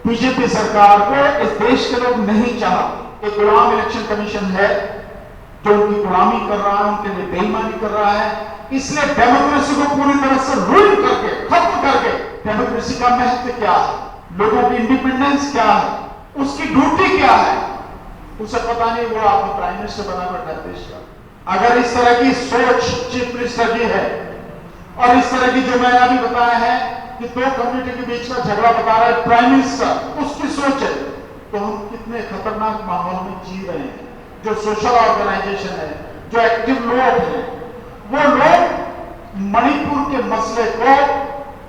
BJP सरकार को इस देश के लोग नहीं चाहते। एक गुलाम इलेक्शन कमीशन है जो उनकी गुलामी कर रहा है, उनके लिए बेईमानी कर रहा है। इसलिए डेमोक्रेसी को पूरी तरह से रूल करके, खत्म करके, डेमोक्रेसी का महत्व क्या है, लोगों की इंडिपेंडेंस क्या है, उसकी ड्यूटी क्या है, उसे पता नहीं। वो आपको प्राइम मिनिस्टर बना बैठा है देश का। अगर इस तरह की सोच चीफ मिनिस्टर की है और इस तरह की जो मैंने अभी बताया है कि दो कम्युनिटी के बीच का झगड़ा बता रहा है प्राइम मिनिस्टर, उसकी सोच है, तो हम कितने खतरनाक माहौल में जी रहे हैं। जो सोशल ऑर्गेनाइजेशन है, जो एक्टिव लोग हैं, वो लोग मणिपुर के मसले को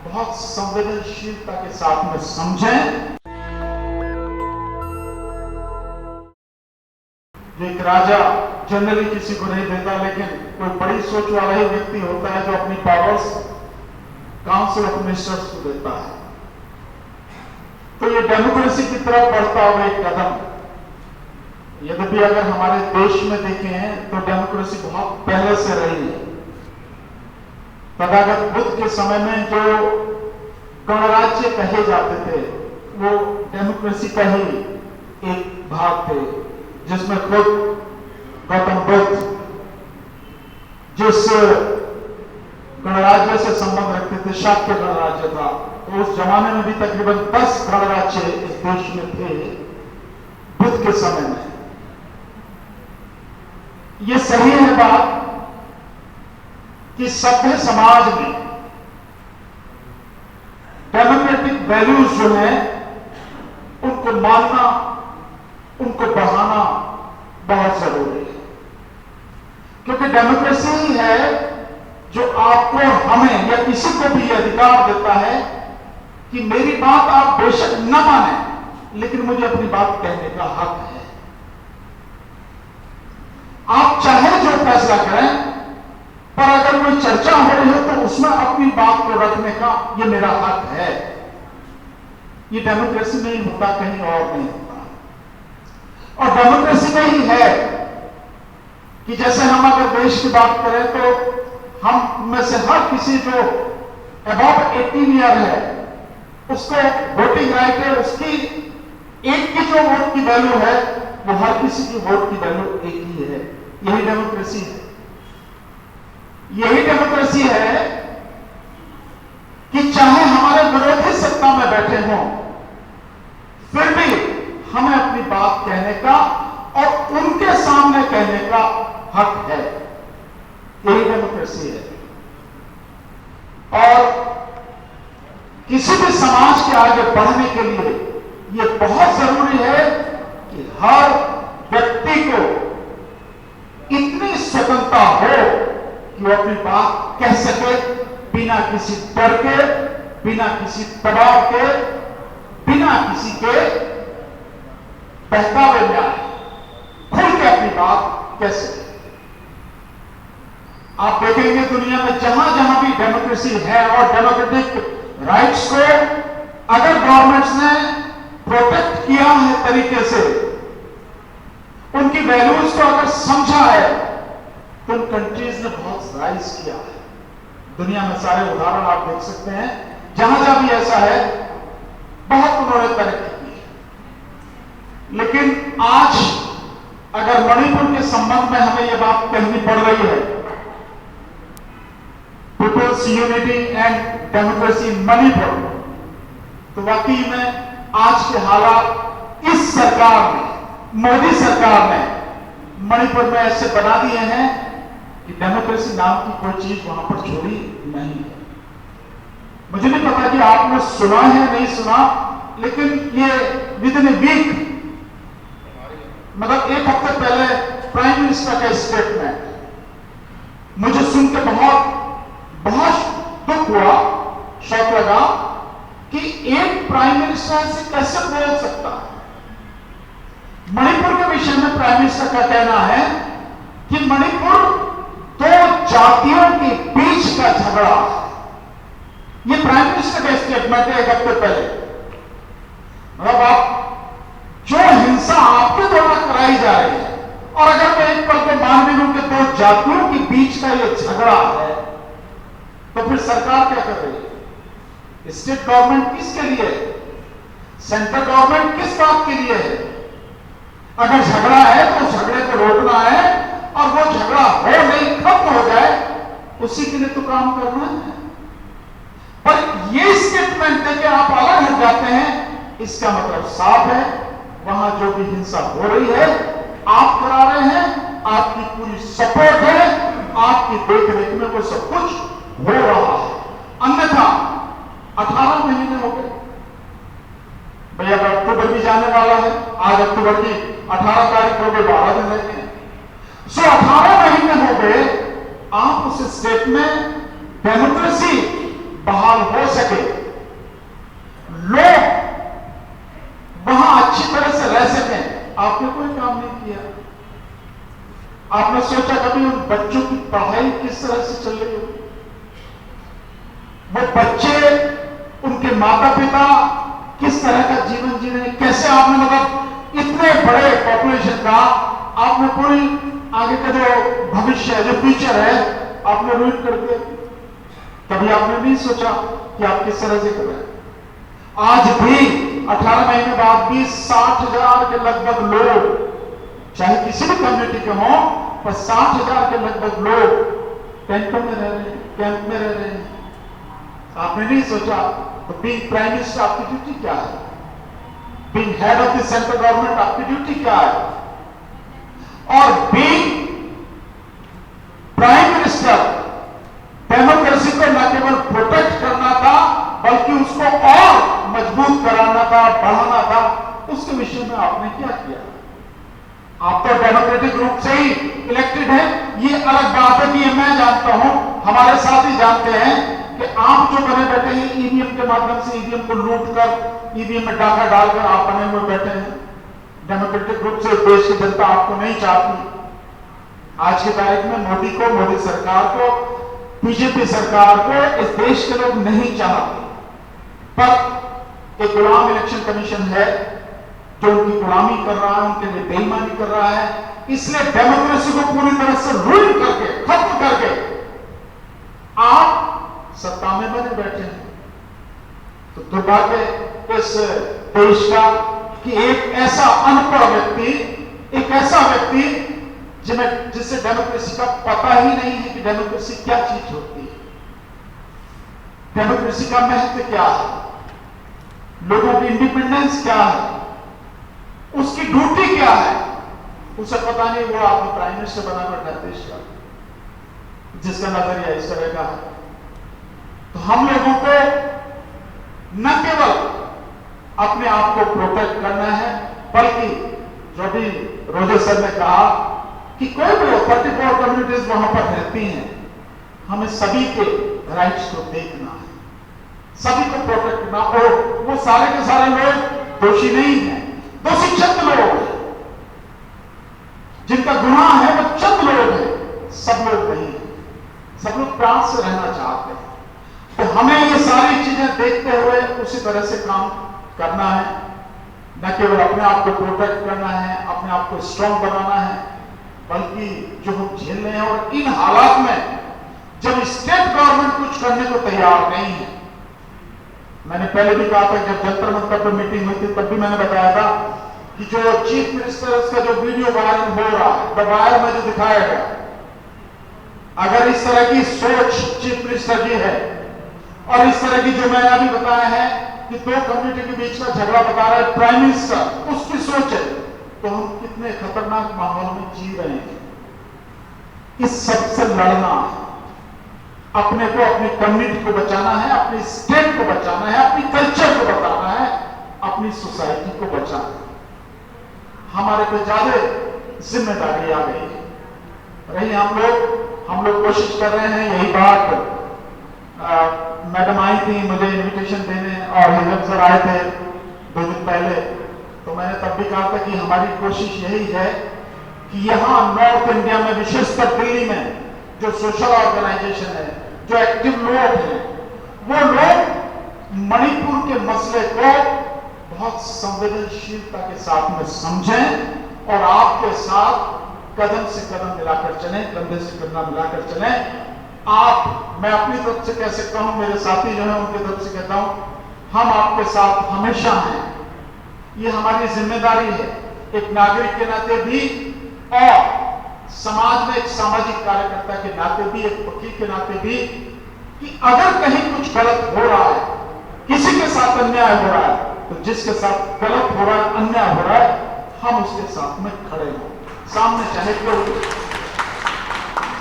बहुत संवेदनशीलता के साथ में समझें। एक राजा जनरली किसी को नहीं देता, लेकिन कोई बड़ी सोच वाला ही व्यक्ति होता है जो अपनी पावर्स काउंसिल ऑफ मिनिस्टर्स को देता है। तो ये डेमोक्रेसी की तरफ बढ़ता हुआ एक कदम। यद्यपि अगर हमारे देश में देखें तो डेमोक्रेसी बहुत पहले से रही है। तथागत बुद्ध के समय में जो गणराज्य कहे जाते थे वो डेमोक्रेसी का ही एक भाग थे, जिसमें खुद गौतम बुद्ध जिस गणराज्य से संबंध रखते थे, शाक्य गणराज्य था, तो उस जमाने में भी तकरीबन 10 गणराज्य इस देश में थे बुद्ध के समय में। ये सही है बात कि सभ्य समाज में डेमोक्रेटिक वैल्यूज जो है उनको मानना, उनको बढ़ाना बहुत जरूरी है, क्योंकि डेमोक्रेसी ही है जो आपको, हमें या किसी को भी अधिकार देता है कि मेरी बात आप बेशक न माने, लेकिन मुझे अपनी बात कहने का हक है। आप चाहे जो फैसला करें, पर अगर कोई चर्चा हो रही हो तो उसमें अपनी बात को रखने का ये मेरा हक है। ये डेमोक्रेसी में ही होता, कहीं और नहीं होता। और डेमोक्रेसी में ही है कि जैसे हम अगर देश की बात करें तो हम में से हर किसी जो अबव 18 ईयर है उसको वोटिंग राइट है, उसकी एक की जो वोट की वैल्यू है वो हर किसी की वोट की वैल्यू एक ही है। यही डेमोक्रेसी है। यही डेमोक्रेसी है कि चाहे हमारे विरोधी सत्ता में बैठे हों, फिर भी हमें अपनी बात कहने का और उनके सामने कहने का हक है। यही डेमोक्रेसी है। और किसी भी समाज के आगे बढ़ने के लिए यह बहुत जरूरी है कि हर व्यक्ति को इतनी स्वतंत्रता हो कि वो अपनी बात कह सके बिना किसी डर के, बिना किसी दबाव के, बिना किसी के बहकावे में आए, खुल के अपनी बात कह सके। आप देखेंगे दुनिया में जहां जहां भी डेमोक्रेसी है और डेमोक्रेटिक राइट्स को अगर गवर्नमेंट्स ने प्रोटेक्ट किया है तरीके से, उनकी वैल्यूज को अगर समझा है, तो उन कंट्रीज ने बहुत राइज किया है। दुनिया में सारे उदाहरण आप देख सकते हैं, जहां जहां भी ऐसा है बहुत उन्होंने तरक्की की है। लेकिन आज अगर मणिपुर के संबंध में हमें यह बात कहनी पड़ रही है, people's unity and democracy in Manipur, तो वाकई में आज के हालात इस सरकार ने, मोदी सरकार ने मणिपुर में ऐसे बना दिए हैं कि डेमोक्रेसी नाम की कोई चीज वहां पर छोड़ी नहीं है। मुझे नहीं पता कि आपने सुना है नहीं सुना, लेकिन ये विद इन ए वीक, मतलब एक हफ्ते पहले प्राइम मिनिस्टर का स्टेटमेंट मुझे सुन के बहुत दुख हुआ, शौक लगा कि एक प्राइम मिनिस्टर से कैसे बोल सकता है। मणिपुर के विषय में प्राइम मिनिस्टर का कहना है कि मणिपुर दो जातियों के बीच का झगड़ा है। यह प्राइम मिनिस्टर का स्टेटमेंट है एक हफ्ते पहले। मतलब आप जो हिंसा आपके द्वारा कराई जा रही है, और अगर मैं एक पल को मान भी लूं कि दो जातियों के बीच का यह झगड़ा है, तो फिर सरकार क्या कर रही है? स्टेट गवर्नमेंट किसके लिए? सेंट्रल गवर्नमेंट किस बात के लिए है? अगर झगड़ा है तो झगड़े को रोकना है, और वो झगड़ा हो नहीं, खत्म हो जाए, उसी के लिए तो काम करना है। पर ये स्टेटमेंट देके आप अलग हट जाते हैं, इसका मतलब साफ है वहां जो भी हिंसा हो रही है आप करा रहे हैं, आपकी पूरी सपोर्ट है, आपकी देखरेख में वो सब कुछ हो रहा है। अन्यथा 18 महीने हो गए भैया, अक्टूबर भी जाने वाला है, आज अक्टूबर की 18 तारीख हो गई, 12 दिन रह गए। सो 18 महीने हो गए, आप उस स्टेट में डेमोक्रेसी बहाल हो सके, लोग वहां अच्छी तरह से रह सकें, आपने कोई काम नहीं किया। आपने सोचा कभी उन बच्चों की पढ़ाई किस तरह से चल रही होगी? वो बच्चे, उनके माता पिता किस तरह का जीवन जी रहे हैं? कैसे आपने मतलब इतने बड़े पॉपुलेशन का आपने पूरी आगे का जो भविष्य है, जो फ्यूचर है, आपने रूट कर दिया। कभी आपने नहीं सोचा कि आप किस तरह से कर रहे हैं? आज भी 18 महीने बाद भी 60,000 के लगभग लोग, चाहे किसी भी कम्युनिटी के हों, पर 60,000 के लगभग लोग टेंटों में रह रहे हैं, कैंप में रह रहे हैं। आपने नहीं सोचा तो बीइंग प्राइम मिनिस्टर आपकी ड्यूटी क्या है? Being head of the central government आपकी ड्यूटी क्या है? और बीइंग प्राइम मिनिस्टर डेमोक्रेसी को न केवल प्रोटेक्ट करना था, बल्कि उसको और मजबूत कराना था, बढ़ाना था। उसके विषय में आपने क्या किया? आप तो डेमोक्रेटिक रूप से ही इलेक्टेड हैं। ये अलग बात है कि मैं जानता हूं, हमारे साथी जानते हैं कि आप जो बने बैठे हैं ईवीएम के माध्यम से, ईवीएम को लूट कर, ईवीएम में डाका डालकर आप बने हुए बैठे हैं। डेमोक्रेटिक रूप से देश की जनता आपको नहीं चाहती। आज की तारीख में मोदी को, मोदी सरकार को, बीजेपी सरकार को इस देश के लोग नहीं चाहते। पर एक गुलाम इलेक्शन कमीशन है जो उनकी गुलामी कर रहा है, उनके लिए बेईमानी कर रहा है। इसलिए डेमोक्रेसी को पूरी तरह से रूल करके, खत्म करके आप सत्ता में बने बैठे हैं। तो दुर्भाग्य इस देश का कि एक ऐसा अनपढ़ व्यक्ति, एक ऐसा व्यक्ति जिसे डेमोक्रेसी का पता ही नहीं है कि डेमोक्रेसी क्या चीज होती है, डेमोक्रेसी का महत्व क्या है, लोगों की इंडिपेंडेंस क्या है, उसकी ड्यूटी क्या है, उसे पता नहीं। वो आदमी प्राइम मिनिस्टर बना बैठा है देश का, जिसका नजरिया इस तरह का है। तो हम लोगों को न केवल अपने आप को प्रोटेक्ट करना है, बल्कि जो भी रोजे सर ने कहा कि कोई भी 34 कम्युनिटीज वहां पर रहती हैं, हमें सभी के राइट्स को देखना है, सभी को प्रोटेक्ट करना। और वो सारे के सारे लोग दोषी नहीं हैं, दोषी चंद लोग हैं, जिनका गुनाह है वो चंद लोग हैं, सब लोग नहीं है। सब लोग प्राण से रहना चाहते हैं। तो हमें ये सारी चीजें देखते हुए उसी तरह से काम करना है, न केवल अपने आप को प्रोटेक्ट करना है, अपने आप को स्ट्रांग बनाना है, बल्कि जो हम झेल रहे हैं। और इन हालात में जब स्टेट गवर्नमेंट कुछ करने को तैयार नहीं है, मैंने पहले भी कहा था, जब जंतर मंतर पर मीटिंग हुई थी तब भी मैंने बताया था कि जो चीफ मिनिस्टर, उसका जो वीडियो वायरल हो रहा है, द वायर में जो दिखाया गया, अगर इस तरह की सोच चीफ मिनिस्टर की है और इस तरह की जो मैंने अभी बताया है कि दो कम्युनिटी के बीच का झगड़ा बता रहा है प्राइम मिनिस्टर, उसकी सोच है, तो हम कितने खतरनाक माहौल में जी रहे हैं। इस सबसे लड़ना है, अपने को, अपनी कम्युनिटी को बचाना है, अपनी स्टेट को बचाना है, अपनी कल्चर को बचाना है, अपनी सोसाइटी को बचाना है। हमारे पे ज्यादा जिम्मेदारी आ गई है। रही हम लोग कोशिश कर रहे हैं। यही बात मैडम आई थी मुझे इनविटेशन देने, और हिजब सर आए थे 2 दिन पहले, तो मैंने तब भी कहा था कि हमारी कोशिश यही है कि यहाँ नॉर्थ इंडिया में, विशेषकर दिल्ली में, जो सोशल ऑर्गेनाइजेशन है, जो एक्टिव लोग हैं, वो लोग मणिपुर के मसले को बहुत संवेदनशीलता के साथ में समझें और आपके साथ कदम से कदम मिलाकर चलें, कंधे से कंधा मिलाकर चलें। मैं अपनी तरफ से कैसे कहूं, मेरे साथी जो है उनकी तरफ से कहता हूं, हम आपके साथ हमेशा हैं। ये हमारी जिम्मेदारी है एक नागरिक के नाते भी और समाज में एक सामाजिक कार्यकर्ता के नाते भी, एक वकील के नाते भी, कि अगर कहीं कुछ गलत हो रहा है, किसी के साथ अन्याय हो रहा है, तो जिसके साथ गलत हो रहा है, अन्याय हो रहा है, हम उसके साथ में खड़े हों। सामने चाहे कोई,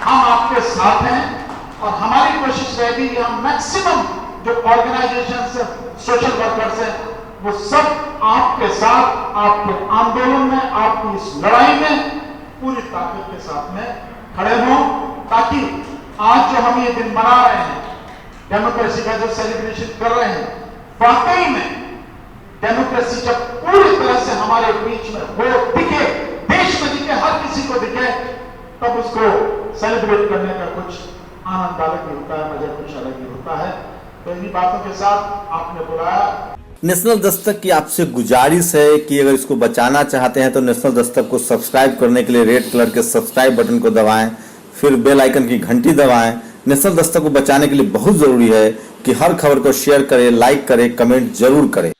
हम आपके साथ हैं और हमारी कोशिश रहेगी कि हम मैक्सिमम जो ऑर्गेनाइजेशन से सोशल वर्कर्स हैं वो सब आपके साथ, आपके आंदोलन में, आपकी इस लड़ाई में पूरी ताकत के साथ में खड़े हों, ताकि आज जो हम ये दिन मना रहे हैं, डेमोक्रेसी का जो सेलिब्रेशन कर रहे हैं, वाकई में डेमोक्रेसी जब पूरी तरह से हमारे बीच में हो, दिखे, देश में दिखे, हर किसी को दिखे, तब उसको सेलिब्रेट करने का कुछ आनंद अलग ही होता है, मजा कुछ अलग ही होता है। तो इन्हीं बातों के साथ आपने बुलाया। नेशनल दस्तक की आपसे गुजारिश है कि अगर इसको बचाना चाहते हैं तो नेशनल दस्तक को सब्सक्राइब करने के लिए रेड कलर के सब्सक्राइब बटन को दबाएं, फिर बेल आइकन की घंटी दबाएं। नेशनल दस्तक को बचाने के लिए बहुत जरूरी है कि हर खबर को शेयर करें, लाइक करें, कमेंट जरूर करें।